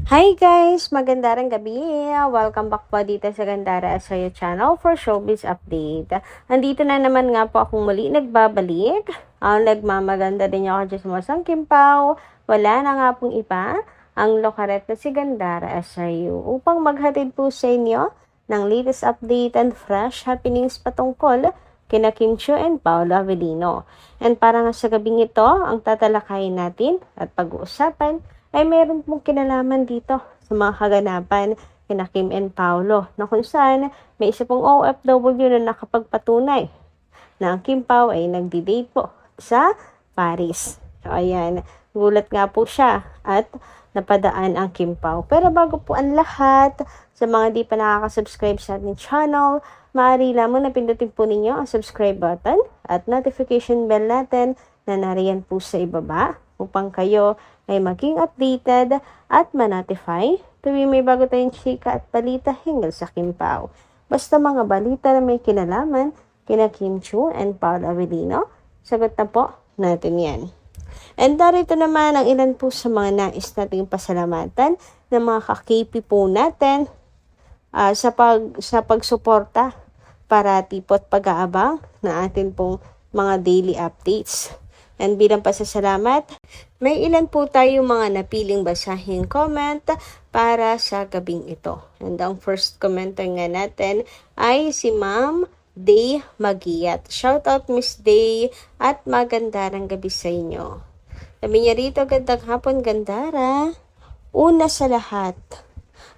Hi guys! Magandang gabi! Welcome back po dito sa Gandara Asayo Channel for Showbiz Update. Nandito na naman nga po akong muli nagbabalik. Nagmamaganda din ako dyan sa Masang Kimpaw. Wala na nga pong iba ang lokaret na si Gandara Asayo upang maghatid po sa inyo ng latest update and fresh happenings patungkol kina Kim Chiu and Paolo Avellino. And para nga sa gabing ito, ang tatalakayin natin at pag-uusapan ay meron pong kinalaman dito sa mga kaganapan kina Kim and Paolo na kung saan may isa pong OFW na nakapagpatunay na ang Kim Pao ay nagdi-date po sa Paris. So ayan, gulat nga po siya at napadaan ang Kim Pao. Pero bago po ang lahat, sa mga di pa nakaka-subscribe sa ating channel, maaari lamang na pindutin po ninyo ang subscribe button at notification bell natin na nariyan po sa ibaba upang kayo ay maging updated at ma-notify tuwing may bago tayong chika at balita hinggil sa Kim Pao. Basta mga balita na may kinalaman kina Kim Chiu and Paolo Avellino, sagot na po natin yan. And darito naman ang ilan po sa mga nais nating pasalamatan ng mga ka-KP po natin sa pagsuporta parati po at pag-aabang na atin pong mga daily updates. And bilang pasasalamat, may ilan po tayo mga napiling basahing comment para sa gabing ito. And ang first commenter nga natin ay si Ma'am Day Magiyat. Shoutout Miss Day at magandang gabi sa inyo. Sabi niya rito, gandang hapon Gandara. Una sa lahat,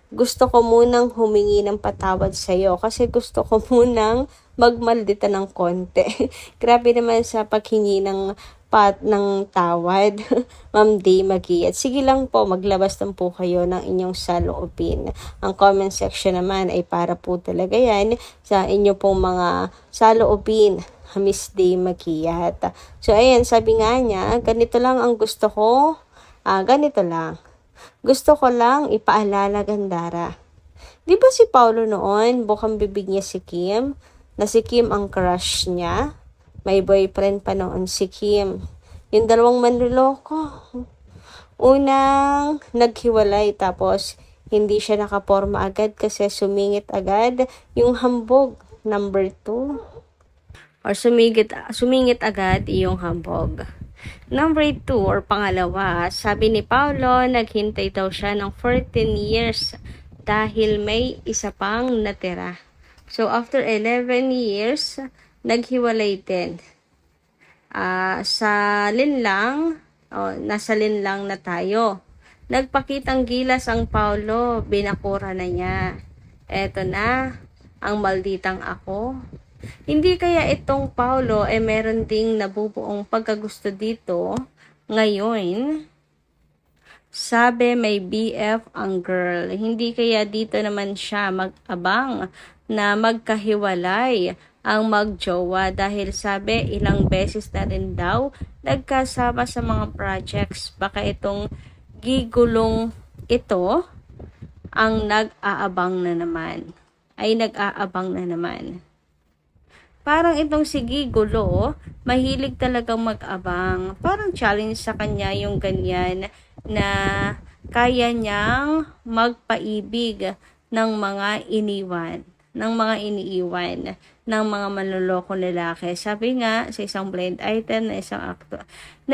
gusto ko munang humingi ng patawad sa iyo kasi gusto ko munang magmaldita ng konti. Grabe naman sa paghingi ng tawad, Ma'am Day Magiyat. Sige lang po, maglabas lang po kayo ng inyong saloobin. Ang comment section naman ay para po talaga yan sa inyo pong mga saloobin, Miss Day Magiyat. So ayan, sabi nga niya, ganito lang ang gusto ko, ganito lang. Gusto ko lang ipaalala Gandara. Di ba si Paolo noon, bukang bibig niya si Kim, na si Kim ang crush niya? May boyfriend pa noon si Kim. Yung dalawang manloloko. Unang naghiwalay tapos hindi siya nakaporma agad kasi sumingit agad yung hambog. Number 2. Or sumingit agad yung hambog. Number 2 or pangalawa, sabi ni Paolo, naghintay daw siya ng 14 years dahil may isa pang natira. So after 11 years, naghiwalay din. Sa linlang, nasa linlang na tayo. Nagpakitang gilas ang Paolo, binakura na niya. Eto na, ang malditang ako. Hindi kaya itong Paolo meron ding nabubuong pagkagusto dito ngayon? Sabi may BF ang girl. Hindi kaya dito naman siya mag-abang na magkahiwalay ang magjowa dahil sabi ilang beses na rin daw nagkasama sa mga projects. Baka itong gigulong ito ang nag-aabang na naman. Parang itong si Gigulo, mahilig talagang mag-abang. Parang challenge sa kanya yung ganyan na kaya niyang magpaibig ng mga iniiwan ng mga manloloko lalaki. Sabi nga sa isang blind item na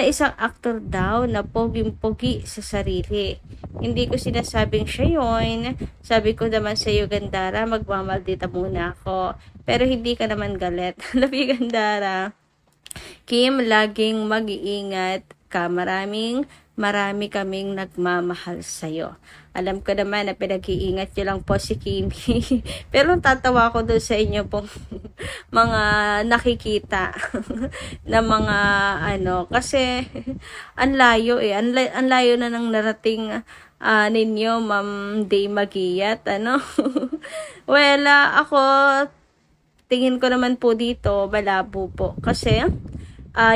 isang aktor daw na poging-pogi sa sarili. Hindi ko sinasabing siya yun. Sabi ko naman sa iyo Gandara, magmamaldita muna ako. Pero hindi ka naman galit. Love you Gandara. Kim, laging mag-iingat ka. Marami kaming nagmamahal sa'yo. Alam ko naman na pinag-iingat nyo lang po si Kimi. Pero tatawa ko doon sa inyo pong mga nakikita na mga kasi ang layo ang layo na ng narating ninyo, Ma'am Day Magiyat, Well, ako, tingin ko naman po dito, malabo po. Kasi,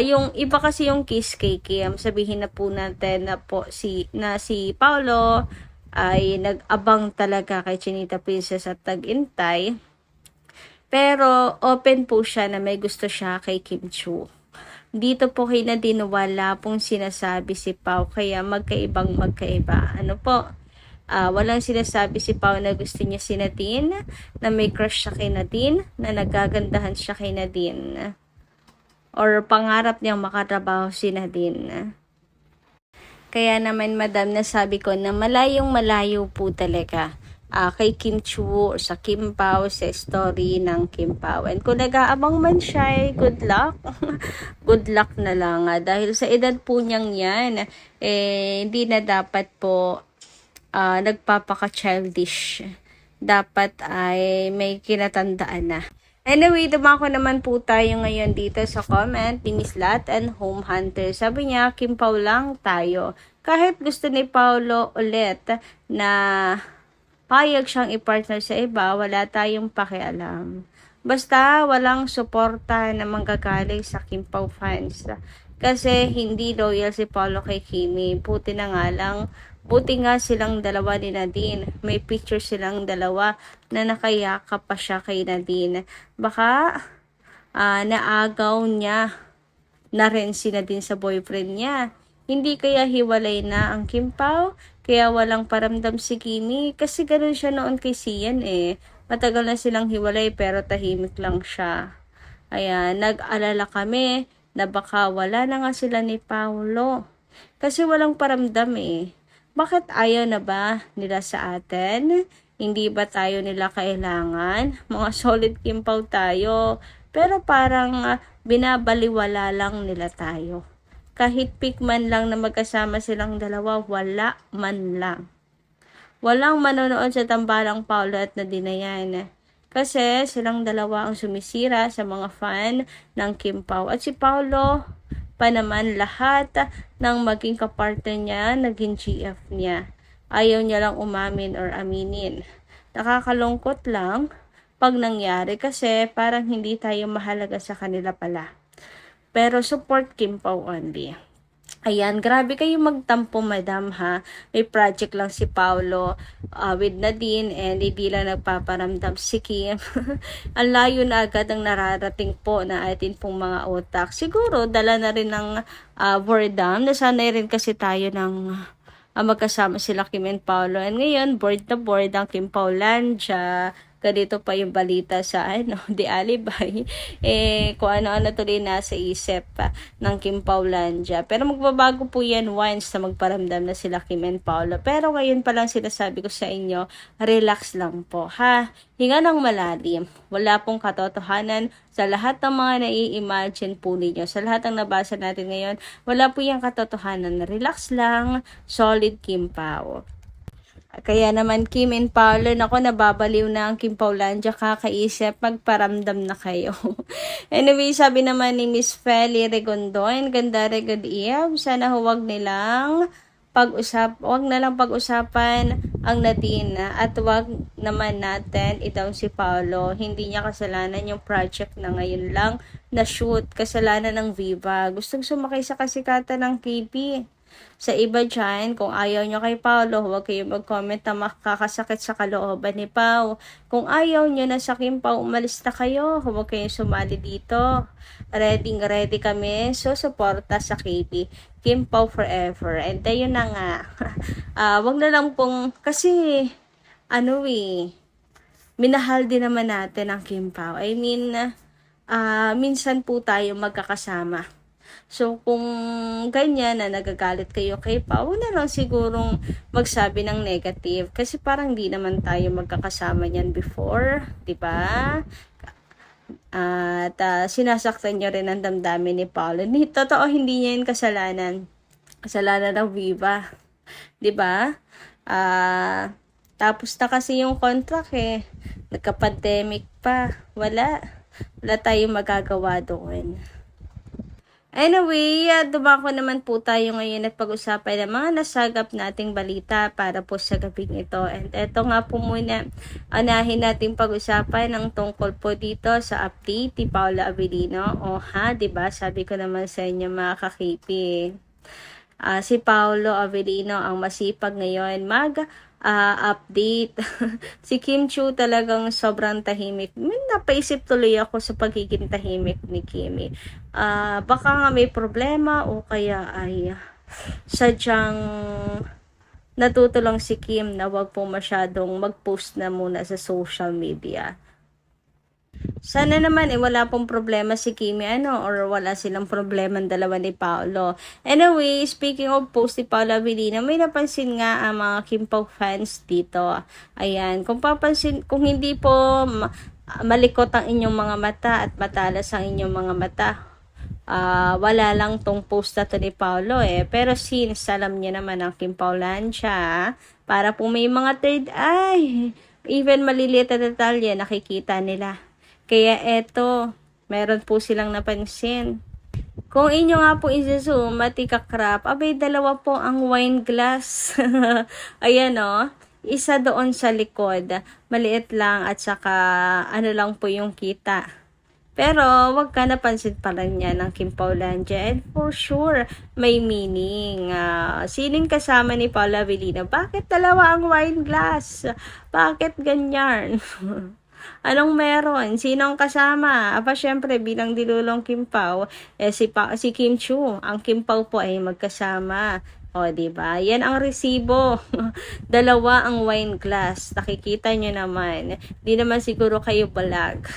yung iba kasi yung kiss kay Kim, sabihin na po natin na si Paolo ay nag-abang talaga kay Chinita Princess at Tag-Intay. Pero open po siya na may gusto siya kay Kim Chiu. Dito po kinadin wala pong sinasabi si Pao kaya magkaibang magkaiba. Walang sinasabi si Pao na gusto niya si Nadine, na may crush siya kay Nadine, na nagagandahan siya kay Nadine, or pangarap niyang makatrabaho si Nadine. Kaya naman madam, nasabi ko na malayong malayo po talaga kay Kim Chu or sa Kim Pao, sa story ng Kim Pao. And kung nag-aabang man siya, good luck. Good luck na lang. Dahil sa edad po niyang yan, hindi na dapat po nagpapaka-childish. Dapat ay may kinatandaan na. Anyway, dumako naman po tayo ngayon dito sa comment ni Miss Lat and Home Hunter. Sabi niya, Kim Pao lang tayo. Kahit gusto ni Paolo ulit na payag siyang i-partner sa iba, wala tayong pakialam. Basta walang suporta na manggagaling sa Kim Pao fans. Kasi hindi loyal si Paolo kay Kimi. Buti nga silang dalawa ni Nadine. May picture silang dalawa na nakayakap pa siya kay Nadine. Baka naagaw niya na rin si Nadine sa boyfriend niya. Hindi kaya hiwalay na ang Kim Pao? Kaya walang paramdam si Kimi? Kasi ganun siya noon kay Sian Matagal na silang hiwalay pero tahimik lang siya. Ayan, nag-alala kami na baka wala na nga sila ni Paolo. Kasi walang paramdam Bakit ayaw na ba nila sa atin? Hindi ba tayo nila kailangan? Mga solid Kim Pao tayo. Pero parang binabaliwala lang nila tayo. Kahit pick man lang na magkasama silang dalawa, wala man lang. Walang manonood sa tambalang Paolo at Nadine yan. Kasi silang dalawa ang sumisira sa mga fan ng Kim Pao. At si Paolo pa naman lahat ng maging kapartner niya, naging GF niya. Ayaw niya lang umamin or aminin. Nakakalungkot lang pag nangyari kasi parang hindi tayo mahalaga sa kanila pala. Pero support Kim Pao only. Ayan, grabe kayo magtampo madam ha. May project lang si Paolo with Nadine and hindi lang nagpaparamdam si Kim. Ang layo na agad ang nararating po na atin pong mga utak. Siguro dala na rin ng boredom. Nasanay rin kasi tayo ng magkasama sila Kim and Paolo. And ngayon, bored na bored ang Kim Paolandia. Ganito pa yung balita sa The Alibay. Kung ano-ano tuloy nasa isip ng Kim Paolandia. Pero magbabago po yan once na magparamdam na sila Kim and Paolo. Pero ngayon pa lang sinasabi ko sa inyo, relax lang po ha. Hinga ng malalim. Wala pong katotohanan sa lahat ng mga nai-imagine po ninyo. Sa lahat ng nabasa natin ngayon, wala po yung katotohanan. Relax lang, solid Kim Pao. Kaya naman Kim and Paolo, nako nababaliw na ang Kim Paolandia, kakaisip, magparamdam na kayo. Anyway, sabi naman ni Miss Feli Regondon, ganda regod iyab, sana huwag na lang pag-usapan ang Nadine at wag naman natin itaw si Paolo. Hindi niya kasalanan yung project na ngayon lang na shoot, kasalanan ng Viva. Gustong sumakay sa kasikatan ng KP. Sa iba dyan, kung ayaw nyo kay Paolo, huwag kayo mag-comment na makakasakit sa kalooban ni Pao. Kung ayaw nyo na sa Kim Pao, umalis na kayo. Huwag kayong sumali dito. Ready kami. So, suporta sa KP. Kim Pao forever. And ayun na nga. Wag na lang pong, kasi, minahal din naman natin ang Kim Pao. I mean, minsan po tayo magkakasama. So, kung ganyan na nagagalit kayo kay Pao, na lang sigurong magsabi ng negative. Kasi parang di naman tayo magkakasama niyan before, di ba? At sinasaktan niyo rin ang damdamin ni Paolo. Totoo, hindi niya yun kasalanan. Kasalanan ng Viva. Di ba? Tapos na kasi yung contract Nagka-pandemic pa. Wala tayong magagawa doon. Anyway, dumako naman po tayo ngayon at pag-usapan ng mga nasagap nating balita para po sa gabing ito. And eto nga po muna, anahin nating pag-usapan ang tungkol po dito sa update ni Paolo Avellino. Diba? Sabi ko naman sa inyo mga kakipi. Si Paolo Avellino ang masipag ngayon update. Si Kim Chu talagang sobrang tahimik. Napaisip tuloy ako sa pagiging tahimik ni Kimi. Baka nga may problema o kaya ay sadyang natutulong si Kim na wag po masyadong mag-post na muna sa social media. Sana naman wala pong problema si Kimi or wala silang problema ang dalawa ni Paolo. Anyway, speaking of post ni Paolo Avellino, may napansin nga ang mga Kim Pao fans dito. Ayan, kung hindi po malikot ang inyong mga mata at matalas ang inyong mga mata, wala lang tong post na to ni Paolo Pero since alam niya naman ang Kim Paulansya, para po may mga third eye, even maliliit na detalye nakikita nila. Kaya eto, meron po silang napansin. Kung inyo nga po i-zoom at ikakrap, abay dalawa po ang wine glass. Ayan isa doon sa likod, maliit lang at saka lang po yung kita. Pero wag ka napansin pa lang yan ng Kim Paulansya and for sure may meaning. Sining kasama ni Paolo Avellino? Bakit dalawa ang wine glass? Bakit ganyan? Anong meron? Sino ang kasama? Syempre, bilang dilulong Kim Pao, si Kim Chiu. Ang Kim Pao po ay magkasama. Diba? Yan ang resibo. Dalawa ang wine glass. Nakikita nyo naman. Di naman siguro kayo balag.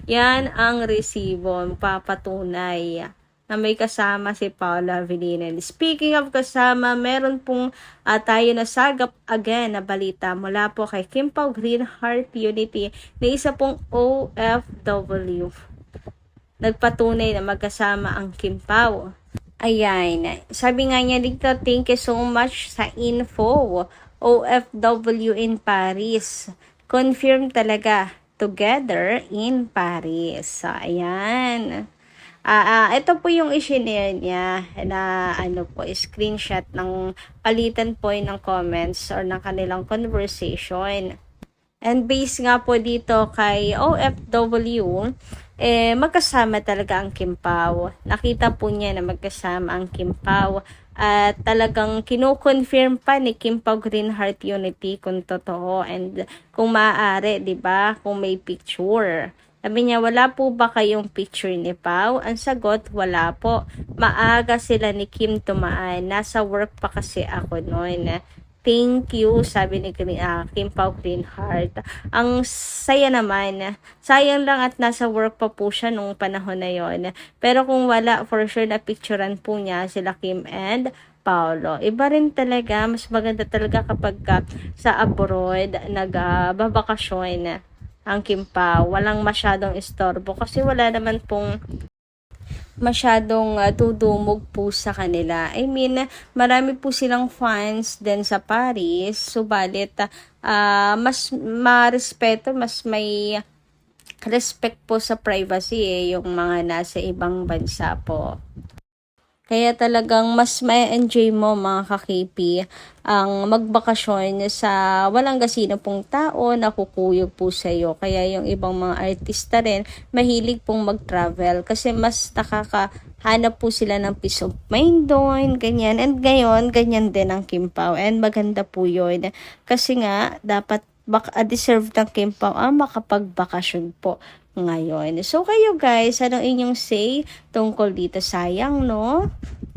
Yan ang resibo. Papatunay na may kasama si Paolo Avellino. Speaking of kasama, meron pong tayo nasagap again na balita mula po kay Kim Pao Green Heart Unity na isa pong OFW. Nagpatunay na magkasama ang Kim Pao. Ayan, sabi nga niya dito, thank you so much sa info. OFW in Paris. Confirm talaga, together in Paris. So, ayan. Ito po yung i-share niya na screenshot ng palitan po ng comments or ng kanilang conversation. And based nga po dito kay OFW, magkasama talaga ang Kim Pao. Nakita po niya na magkasama ang Kim Pao. At talagang kino-confirm pa ni Kim Pao Green Heart Unity kung totoo and kung maaari, 'di ba? Kung may picture. Sabi niya, wala po ba kayong picture ni Pao? Ang sagot, wala po. Maaga sila ni Kim tumaan. Nasa work pa kasi ako noon. Thank you, sabi ni Kim Pao Green Heart. Ang saya naman. Sayang lang at nasa work pa po siya nung panahon na yon. Pero kung wala, for sure na picturean po niya sila Kim and Paolo. Iba rin talaga, mas maganda talaga kapag sa abroad nagbabakasyon ang Kim Pao. Walang masyadong istorbo kasi wala naman pong masyadong tudumog po sa kanila. I mean, marami po silang fans din sa Paris. Subalit, mas marespeto, mas may respect po sa privacy yung mga nasa ibang bansa po. Kaya talagang mas ma-enjoy mo mga ka-KP ang magbakasyon sa walang gasino pong tao na kukuyog po sa iyo. Kaya yung ibang mga artista rin mahilig pong mag-travel kasi mas nakakahanap po sila ng peace of mind doon, ganyan. And ngayon, ganyan din ang Kim Pao. And maganda po yun. Kasi nga, dapat deserve ng Kim Pao makapagbakasyon po ngayon. So, kayo guys, anong inyong say tungkol dito? Sayang, no?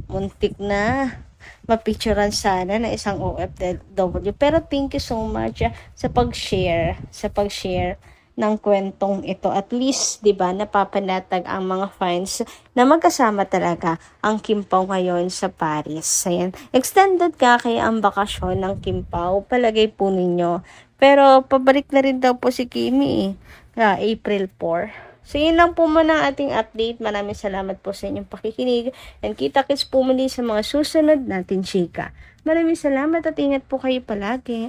Muntik na mapicturean sana na isang OFW. Pero thank you so much sa pag-share ng kwentong ito. At least, 'di ba, napapanatag ang mga fans na magkasama talaga ang Kim Pao ngayon sa Paris. Ayan. Extended kaya ang bakasyon ng Kim Pao, palagay po ninyo. Pero pabalik na rin daw po si Kimi April 4. So, yun lang po muna ang ating update. Maraming salamat po sa inyong pakikinig. And kita-kits po muli sa mga susunod natin chika. Maraming salamat at ingat po kayo palagi.